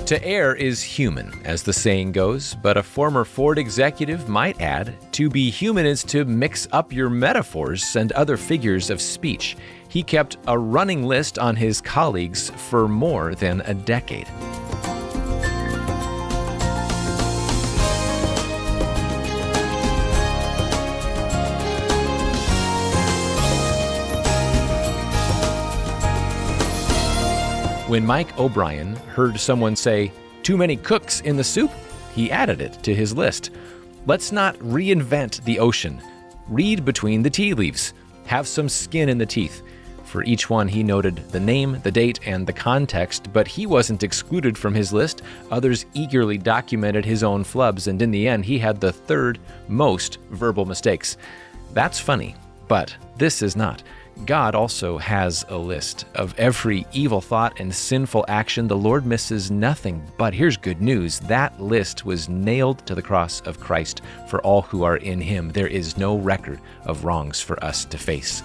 To err is human, as the saying goes, but a former Ford executive might add, to be human is to mix up your metaphors and other figures of speech. He kept a running list on his colleagues for more than a decade. When Mike O'Brien heard someone say, "Too many cooks in the soup," he added it to his list. Let's not reinvent the ocean. Read between the tea leaves. Have some skin in the teeth. For each one, he noted the name, the date, and the context, but he wasn't excluded from his list. Others eagerly documented his own flubs, and in the end, he had the third most verbal mistakes. That's funny, but this is not. God also has a list of every evil thought and sinful action. The Lord misses nothing. But here's good news. That list was nailed to the cross of Christ for all who are in Him. There is no record of wrongs for us to face.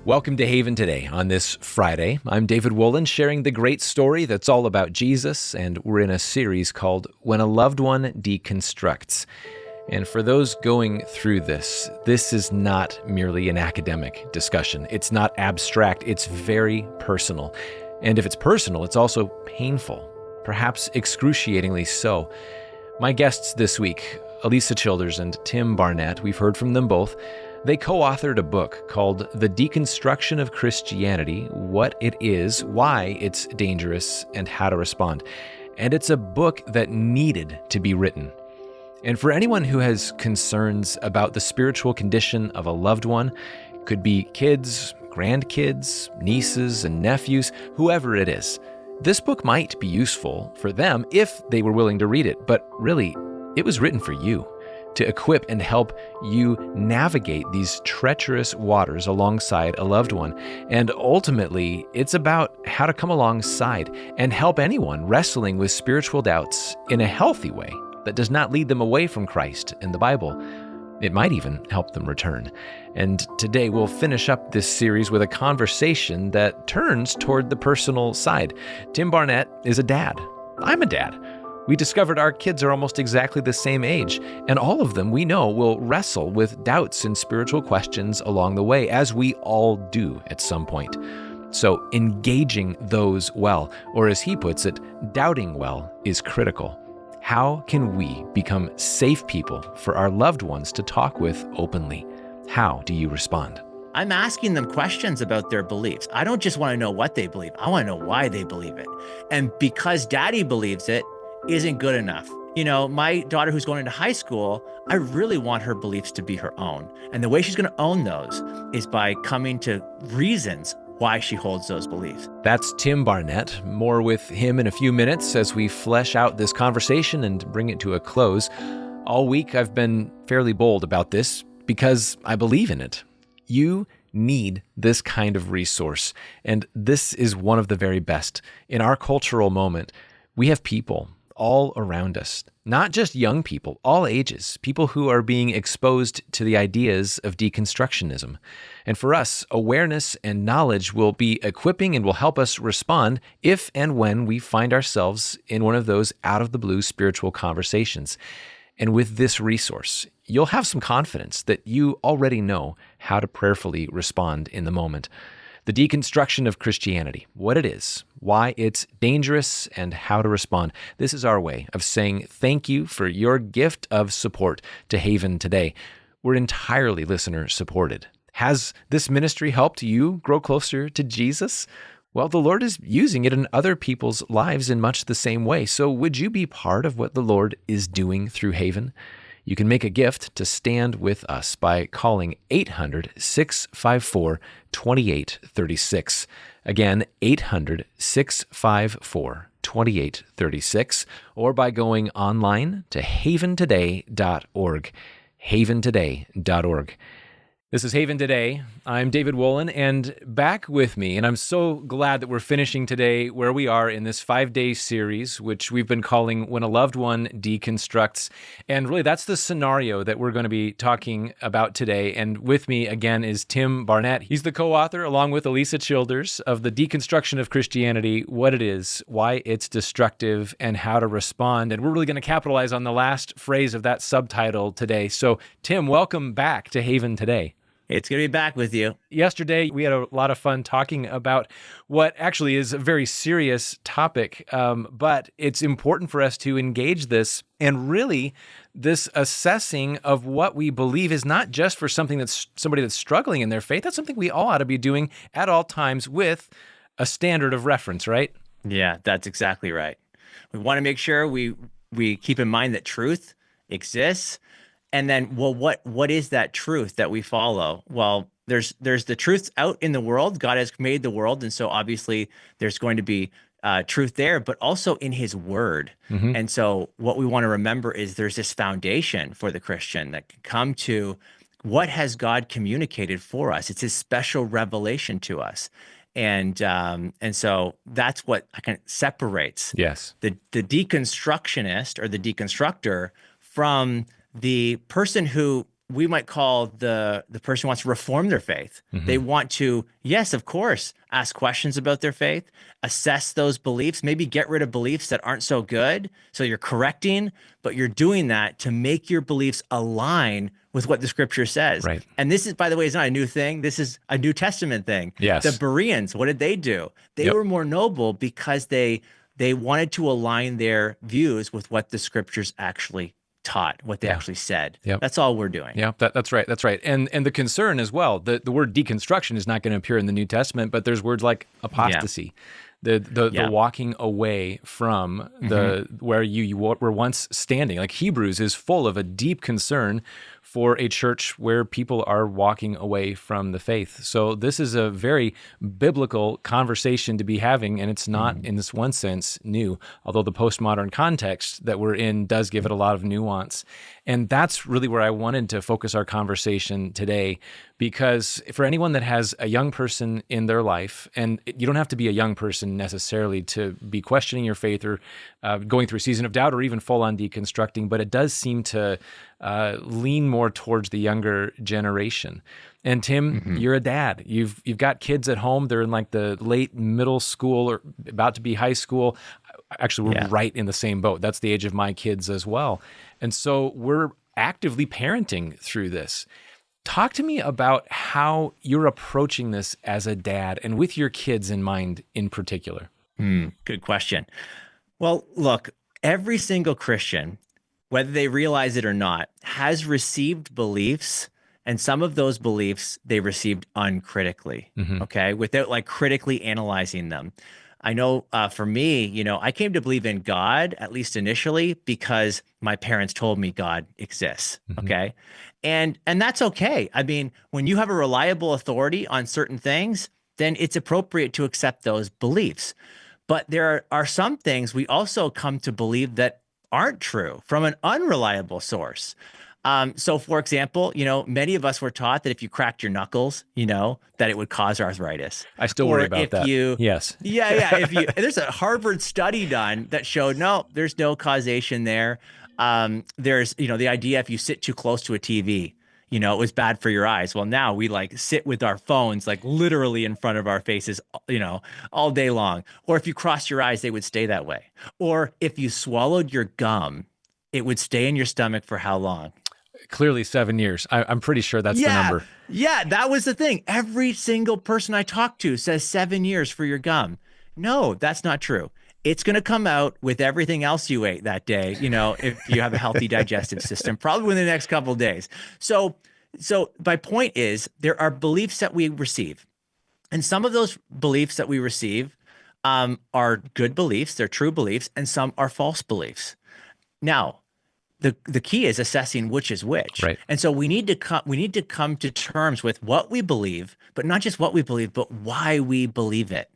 Welcome to Haven Today on this Friday. I'm David Wolin, sharing the great story that's all about Jesus, and we're in a series called When a Loved One Deconstructs. And for those going through this is not merely an academic discussion. It's not abstract. It's very personal. And if it's personal, it's also painful, perhaps excruciatingly so. My guests this week, Elisa Childers and Tim Barnett, we've heard from them both. They co-authored a book called The Deconstruction of Christianity, What It Is, Why It's Dangerous, and How to Respond. And it's a book that needed to be written. And for anyone who has concerns about the spiritual condition of a loved one, it could be kids, grandkids, nieces and nephews, whoever it is, this book might be useful for them if they were willing to read it. But really, it was written for you, to equip and help you navigate these treacherous waters alongside a loved one. And ultimately, it's about how to come alongside and help anyone wrestling with spiritual doubts in a healthy way that does not lead them away from Christ and the Bible. It might even help them return. And today we'll finish up this series with a conversation that turns toward the personal side. Tim Barnett is a dad. I'm a dad. We discovered our kids are almost exactly the same age, and all of them we know will wrestle with doubts and spiritual questions along the way, as we all do at some point. So engaging those well, or as he puts it, doubting well, is critical. How can we become safe people for our loved ones to talk with openly? How do you respond? I'm asking them questions about their beliefs. I don't just want to know what they believe. I want to know why they believe it. And because daddy believes it isn't good enough. You know, my daughter who's going into high school, I really want her beliefs to be her own. And the way she's going to own those is by coming to reasons why she holds those beliefs. That's Tim Barnett. More with him in a few minutes as we flesh out this conversation and bring it to a close. All week I've been fairly bold about this because I believe in it. You need this kind of resource, and this is one of the very best. In our cultural moment, we have people all around us, not just young people, all ages, people who are being exposed to the ideas of deconstructionism. And for us, awareness and knowledge will be equipping and will help us respond if and when we find ourselves in one of those out-of-the-blue spiritual conversations. And with this resource, you'll have some confidence that you already know how to prayerfully respond in the moment. The Deconstruction of Christianity, what it is, why it's dangerous, and how to respond. This is our way of saying thank you for your gift of support to Haven Today. We're entirely listener-supported. Has this ministry helped you grow closer to Jesus? Well, the Lord is using it in other people's lives in much the same way. So would you be part of what the Lord is doing through Haven? You can make a gift to stand with us by calling 800-654-2836. Again, 800-654-2836, or by going online to haventoday.org, haventoday.org. This is Haven Today. I'm David Wolin, and back with me, and I'm so glad that we're finishing today where we are in this 5-day series, which we've been calling When a Loved One Deconstructs. And really, that's the scenario that we're going to be talking about today. And with me, again, is Tim Barnett. He's the co-author, along with Elisa Childers, of The Deconstruction of Christianity, What It Is, Why It's Destructive, and How to Respond. And we're really going to capitalize on the last phrase of that subtitle today. So, Tim, welcome back to Haven Today. It's going to be back with you. Yesterday, we had a lot of fun talking about what actually is a very serious topic, but it's important for us to engage this. And really, this assessing of what we believe is not just for somebody that's struggling in their faith. That's something we all ought to be doing at all times with a standard of reference, right? Yeah, that's exactly right. We want to make sure we keep in mind that truth exists. And then, well, what is that truth that we follow? Well, there's the truth out in the world. God has made the world, and so obviously there's going to be truth there, but also in His Word. Mm-hmm. And so, what we want to remember is there's this foundation for the Christian that can come to what has God communicated for us. It's His special revelation to us, and so that's what kind of separates the deconstructionist or the deconstructor from the person who we might call the person who wants to reform their faith. Mm-hmm. They want to, yes, of course, ask questions about their faith, assess those beliefs, maybe get rid of beliefs that aren't so good. So you're correcting, but you're doing that to make your beliefs align with what the scripture says. Right. And this is, by the way, is not a new thing. This is a New Testament thing. Yes. The Bereans, what did they do? They were more noble because they wanted to align their views with what the scriptures actually taught, what they actually said. Yep. That's all we're doing. Yeah, that's right. That's right. And the concern as well, the word deconstruction is not going to appear in the New Testament, but there's words like apostasy, the walking away from the where you were once standing. Like Hebrews is full of a deep concern for a church where people are walking away from the faith. So this is a very biblical conversation to be having, and it's not, in this one sense, new, although the postmodern context that we're in does give it a lot of nuance. And that's really where I wanted to focus our conversation today, because for anyone that has a young person in their life, and you don't have to be a young person necessarily to be questioning your faith or going through a season of doubt or even full-on deconstructing, but it does seem to lean more towards the younger generation. And Tim, you're a dad. You've got kids at home. They're in like the late middle school or about to be high school. Actually, we're right in the same boat. That's the age of my kids as well. And so we're actively parenting through this. Talk to me about how you're approaching this as a dad and with your kids in mind in particular. Good question. Well, look, every single Christian, whether they realize it or not, has received beliefs, and some of those beliefs they received uncritically, okay, without like critically analyzing them. I know for me, I came to believe in God, at least initially, because my parents told me God exists, okay? And that's okay. I mean, when you have a reliable authority on certain things, then it's appropriate to accept those beliefs. But there are some things we also come to believe that aren't true from an unreliable source. So for example, many of us were taught that if you cracked your knuckles, that it would cause arthritis. I still worry about that. Yes. Yeah. There's a Harvard study done that showed, no, there's no causation there. There's, the idea if you sit too close to a TV, it was bad for your eyes. Well, now we like sit with our phones, like literally in front of our faces, all day long. Or if you crossed your eyes, they would stay that way. Or if you swallowed your gum, it would stay in your stomach for how long? Clearly 7 years. I'm pretty sure that's the number. Yeah, that was the thing. Every single person I talk to says 7 years for your gum. No, that's not true. It's going to come out with everything else you ate that day, if you have a healthy digestive system, probably within the next couple of days. So my point is there are beliefs that we receive. And some of those beliefs that we receive are good beliefs, they're true beliefs, and some are false beliefs. Now, the key is assessing which is which. Right. And so we need to come to terms with what we believe, but not just what we believe, but why we believe it.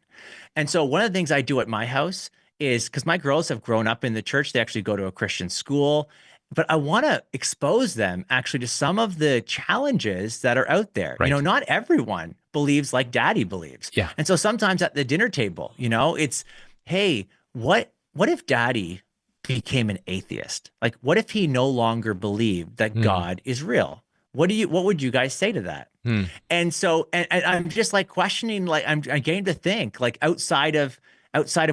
And so one of the things I do at my house is, because my girls have grown up in the church, they actually go to a Christian school. but I want to expose them actually to some of the challenges that are out there. Right. Not everyone believes like daddy believes. Yeah. And so sometimes at the dinner table, it's, hey, what if daddy became an atheist? Like, what if he no longer believed that Hmm. God is real? What would you guys say to that? Hmm. And so, and I'm just like questioning, like I'm getting to think like outside of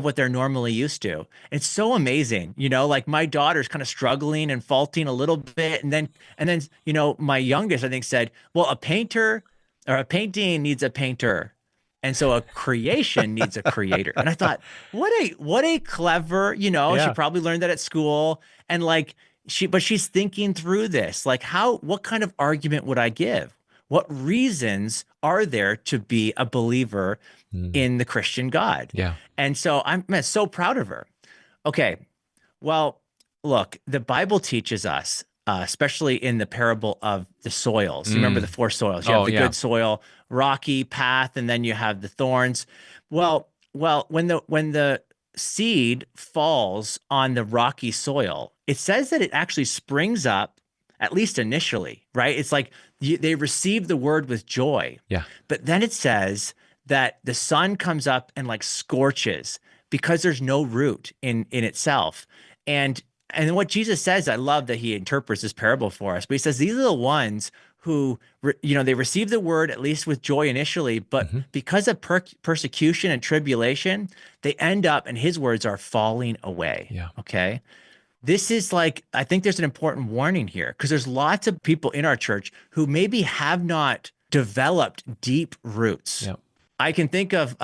what they're normally used to. It's so amazing, like my daughter's kind of struggling and faulting a little bit. And then, my youngest, I think, said, well, a painter or a painting needs a painter. And so a creation needs a creator. And I thought, what a clever, she Yeah. probably learned that at school. And like but she's thinking through this. Like what kind of argument would I give? What reasons are there to be a believer Hmm. in the Christian God? Yeah. And so I'm man, so proud of her. Okay, well, look, the Bible teaches us, especially in the parable of the soils. You remember the Mm. four soils. You have Oh, the yeah. good soil, rocky path, and then you have the thorns. Well, when the seed falls on the rocky soil, it says that it actually springs up, at least initially, right? It's like they receive the word with joy, Yeah. but then it says that the sun comes up and like scorches because there's no root in itself. And what Jesus says, I love that he interprets this parable for us, but he says these are the ones who, they receive the word at least with joy initially, but Hmm. because of persecution and tribulation, they end up, and his words are falling away. Yeah. Okay. This is like, I think there's an important warning here because there's lots of people in our church who maybe have not developed deep roots. Yeah. I can think of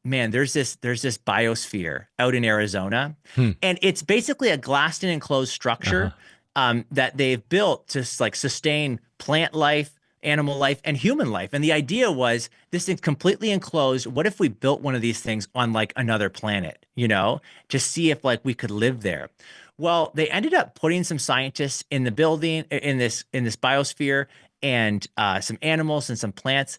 man, there's this biosphere out in Arizona, Hmm. and it's basically a glassed in enclosed Uh-huh. structure that they've built to like sustain plant life, animal life, and human life. And the idea was this thing's completely enclosed. What if we built one of these things on like another planet, to see if like we could live there? Well, they ended up putting some scientists in the building in this biosphere and some animals and some plants.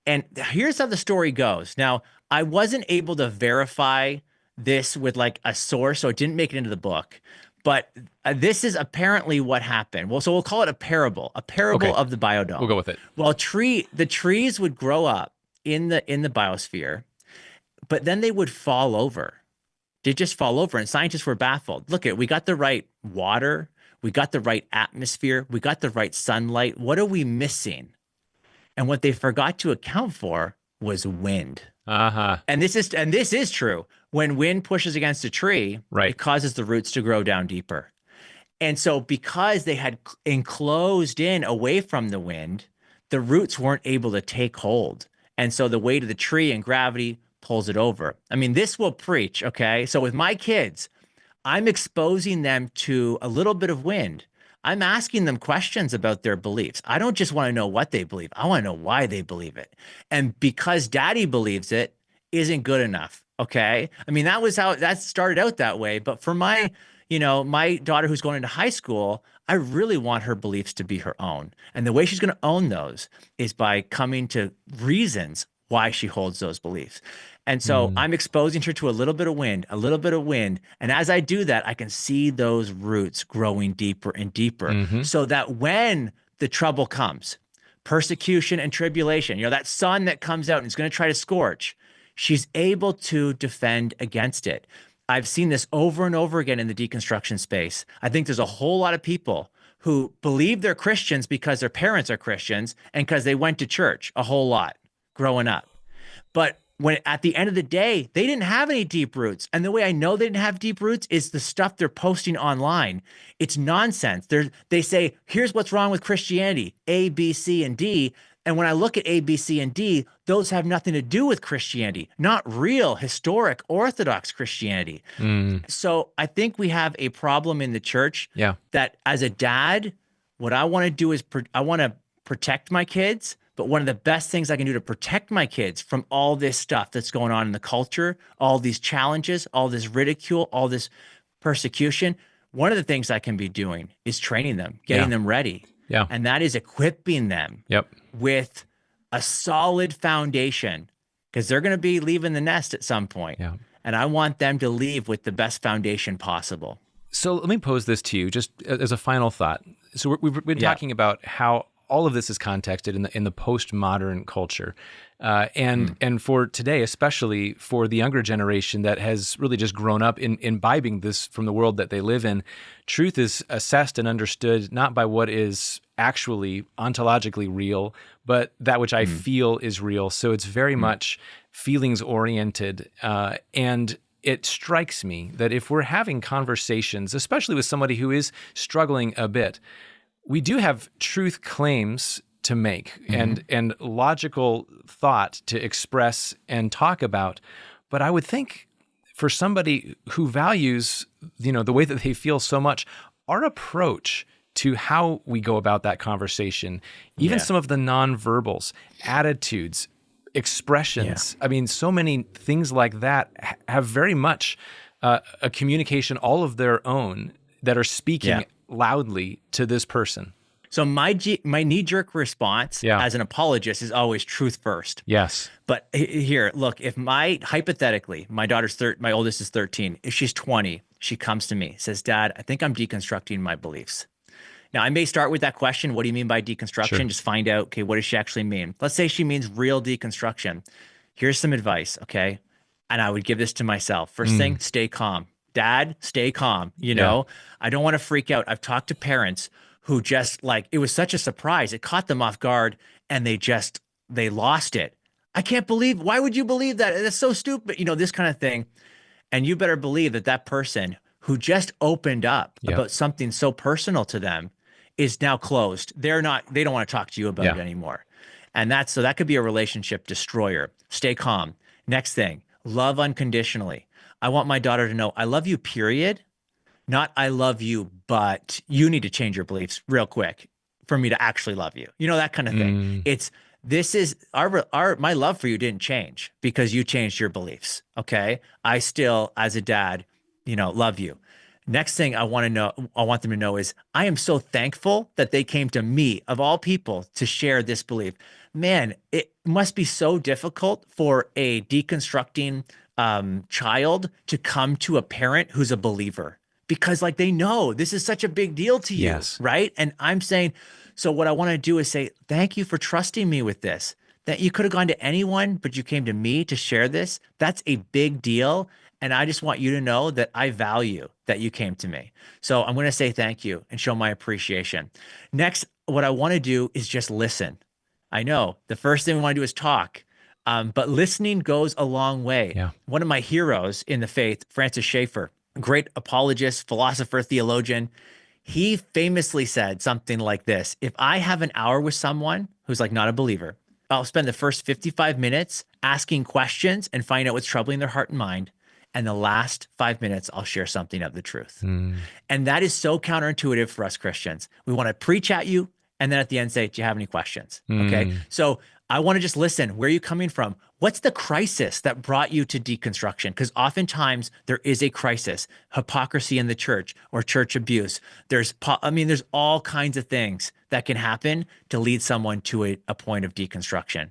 And here's how the story goes. Now, I wasn't able to verify this with like a source, so it didn't make it into the book. But this is apparently what happened. Well, so we'll call it a parable Okay. of the We'll biodome. go with it. Well, the trees would grow up in the biosphere, but then they would fall over. They just fall over, and scientists were baffled. Look at, we got the right water, we got the right atmosphere, we got the right sunlight. What are we missing? And what they forgot to account for was wind. Uh-huh. And this is true. When wind pushes against a tree, Right. it causes the roots to grow down deeper. And so because they had enclosed in away from the wind, the roots weren't able to take hold. And so the weight of the tree and gravity pulls it over. I mean, this will preach, okay? So with my kids, I'm exposing them to a little bit of wind. I'm asking them questions about their beliefs. I don't just want to know what they believe. I want to know why they believe it. And because daddy believes it isn't good enough. Okay. I mean, that was how that started out that way. But for my daughter who's going into high school, I really want her beliefs to be her own. And the way she's going to own those is by coming to reasons why she holds those beliefs. And so Hmm. I'm exposing her to a little bit of wind, a little bit of wind. And as I do that, I can see those roots growing deeper and deeper Hmm. so that when the trouble comes, persecution and tribulation, that sun that comes out and is going to try to scorch, she's able to defend against it. I've seen this over and over again in the deconstruction space. I think there's a whole lot of people who believe they're Christians because their parents are Christians and because they went to church a whole lot growing up. But when at the end of the day, they didn't have any deep roots. And the way I know they didn't have deep roots is the stuff they're posting online. It's nonsense. They say, here's what's wrong with Christianity, A, B, C, and D. And when I look at A, B, C, and D, those have nothing to do with Christianity, not real, historic, Orthodox Christianity. Mm. So I think we have a problem in the church Yeah. that as a dad, what I want to do is I want to protect my kids. But one of the best things I can do to protect my kids from all this stuff that's going on in the culture, all these challenges, all this ridicule, all this persecution, one of the things I can be doing is training them, Yeah. getting them ready. Yeah. And that is equipping them Yep. with a solid foundation because they're going to be leaving the nest at some point. Yeah. And I want them to leave with the best foundation possible. So let me pose this to you just as a final thought. So we've been Yeah. talking about how all of this is contexted in the postmodern culture, and for today, especially for the younger generation that has really just grown up in imbibing this from the world that they live in. Truth is assessed and understood not by what is actually ontologically real, but that which I feel is real. So it's very much feelings oriented, and it strikes me that if we're having conversations, especially with somebody who is struggling a bit, we do have truth claims to make and logical thought to express and talk about. But I would think for somebody who values, the way that they feel so much, our approach to how we go about that conversation, even some of the nonverbals, attitudes, expressions. I mean, so many things like that have very much a communication all of their own that are speaking loudly to this person. So my knee-jerk response as an apologist is always truth first. Yes. But here, look, if hypothetically, my oldest is 13, if she's 20, she comes to me, says, Dad, I think I'm deconstructing my beliefs. Now, I may start with that question. What do you mean by deconstruction? Sure. Just find out, okay, what does she actually mean? Let's say she means real deconstruction. Here's some advice, okay? And I would give this to myself. First thing, stay calm. Dad, stay calm. I don't want to freak out. I've talked to parents who just it was such a surprise. It caught them off guard and they lost it. I can't believe, why would you believe that? That's so stupid. This kind of thing. And you better believe that person who just opened up about something so personal to them is now closed. They don't want to talk to you about it anymore. And that could be a relationship destroyer. Stay calm. Next thing, love unconditionally. I want my daughter to know I love you, period. Not I love you, but you need to change your beliefs real quick for me to actually love you. That kind of thing. This is my love for you didn't change because you changed your beliefs. Okay. I still, as a dad, love you. Next thing I want them to know is I am so thankful that they came to me, of all people, to share this belief. Man, it must be so difficult for a deconstructing child to come to a parent who's a believer because they know this is such a big deal to you, right? And I'm saying, so what I want to do is say, thank you for trusting me with this, that you could have gone to anyone, but you came to me to share this. That's a big deal. And I just want you to know that I value that you came to me. So I'm going to say thank you and show my appreciation. Next, what I want to do is just listen. I know the first thing we want to do is talk, but listening goes a long way. Yeah. One of my heroes in the faith, Francis Schaeffer, great apologist, philosopher, theologian, he famously said something like this: if I have an hour with someone who's not a believer, I'll spend the first 55 minutes asking questions and find out what's troubling their heart and mind. And the last 5 minutes, I'll share something of the truth. And that is so counterintuitive for us Christians. We want to preach at you and then at the end say, do you have any questions? Okay. So I want to just listen. Where are you coming from? What's the crisis that brought you to deconstruction? Because oftentimes there is a crisis, hypocrisy in the church or church abuse. There's all kinds of things that can happen to lead someone to a point of deconstruction.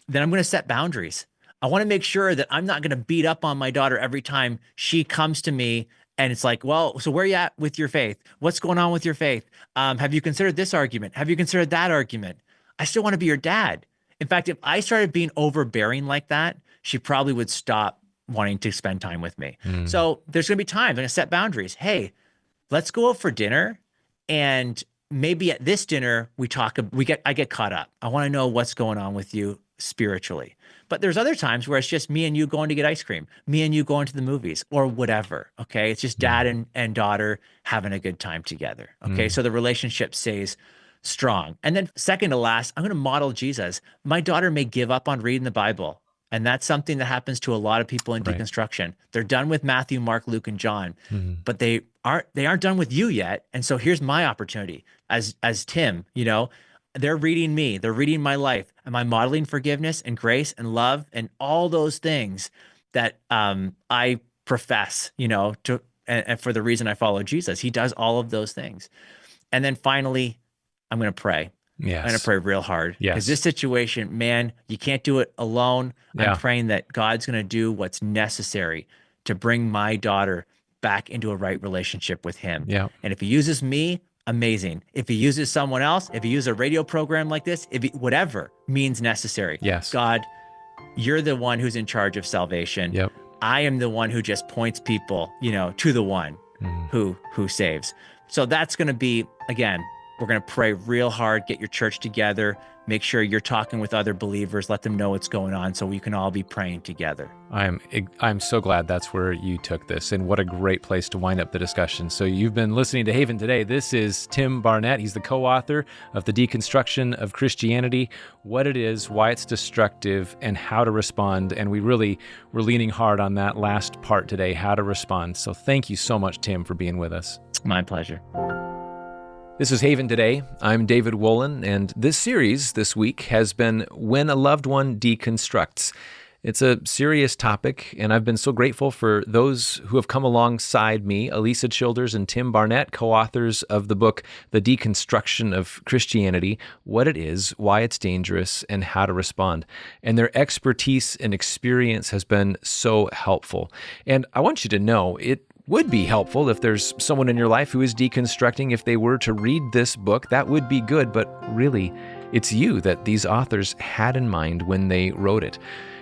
Then I'm going to set boundaries. I want to make sure that I'm not going to beat up on my daughter every time she comes to me and it's well, so where are you at with your faith? What's going on with your faith? Have you considered this argument? Have you considered that argument? I still want to be your dad. In fact, if I started being overbearing like that, she probably would stop wanting to spend time with me. So there's going to be times I'm going to set boundaries. Hey, let's go out for dinner, and maybe at this dinner I get caught up. I want to know what's going on with you spiritually. But there's other times where it's just me and you going to get ice cream, me and you going to the movies or whatever. Okay. It's just dad and daughter having a good time together. Okay. So the relationship stays strong. And then second to last, I'm going to model Jesus. My daughter may give up on reading the Bible. And that's something that happens to a lot of people in deconstruction. They're done with Matthew, Mark, Luke, and John, but they aren't done with you yet. And so here's my opportunity as Tim, they're reading me, they're reading my life. Am I modeling forgiveness and grace and love and all those things that I profess, and for the reason I follow Jesus? He does all of those things. And then finally, I'm going to pray. Yes. I'm going to pray real hard. Because this situation, man, you can't do it alone. I'm praying that God's going to do what's necessary to bring my daughter back into a right relationship with him. Yeah. And if he uses me, amazing. If he uses someone else, if he uses a radio program like this, whatever means necessary. Yes. God, you're the one who's in charge of salvation. Yep. I am the one who just points people, to the one who saves. So that's going to be, again, we're going to pray real hard, get your church together, make sure you're talking with other believers, let them know what's going on so we can all be praying together. I'm so glad that's where you took this, and what a great place to wind up the discussion. So you've been listening to Haven Today. This is Tim Barnett. He's the co-author of The Deconstruction of Christianity, What It Is, Why It's Destructive, and How to Respond. And we're leaning hard on that last part today, how to respond. So thank you so much, Tim, for being with us. My pleasure. This is Haven Today. I'm David Wolin, and this series this week has been When a Loved One Deconstructs. It's a serious topic, and I've been so grateful for those who have come alongside me, Elisa Childers and Tim Barnett, co-authors of the book, The Deconstruction of Christianity, What It Is, Why It's Dangerous, and How to Respond. And their expertise and experience has been so helpful. And I want you to know, it would be helpful if there's someone in your life who is deconstructing. If they were to read this book, that would be good, but really, it's you that these authors had in mind when they wrote it.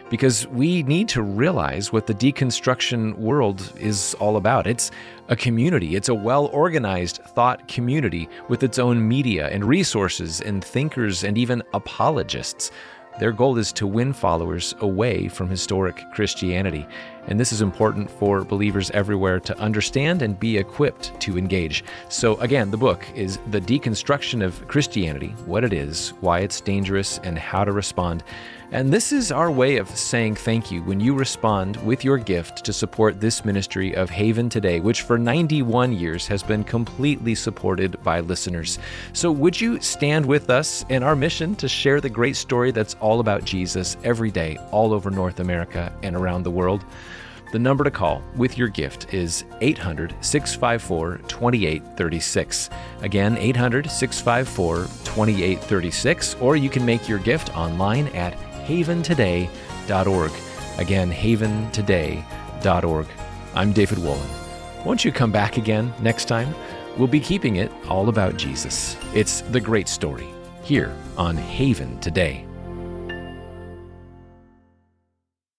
Because we need to realize what the deconstruction world is all about. It's a community. It's a well-organized thought community with its own media and resources and thinkers and even apologists. Their goal is to win followers away from historic Christianity. And this is important for believers everywhere to understand and be equipped to engage. So again, the book is The Deconstruction of Christianity, What It Is, Why It's Dangerous, and How to Respond. And this is our way of saying thank you when you respond with your gift to support this ministry of Haven Today, which for 91 years has been completely supported by listeners. So would you stand with us in our mission to share the great story that's all about Jesus every day, all over North America and around the world? The number to call with your gift is 800-654-2836. Again, 800-654-2836, or you can make your gift online at haventoday.org. Again, haventoday.org. I'm David Wolin. Won't you come back again next time? We'll be keeping it all about Jesus. It's the great story here on Haven Today.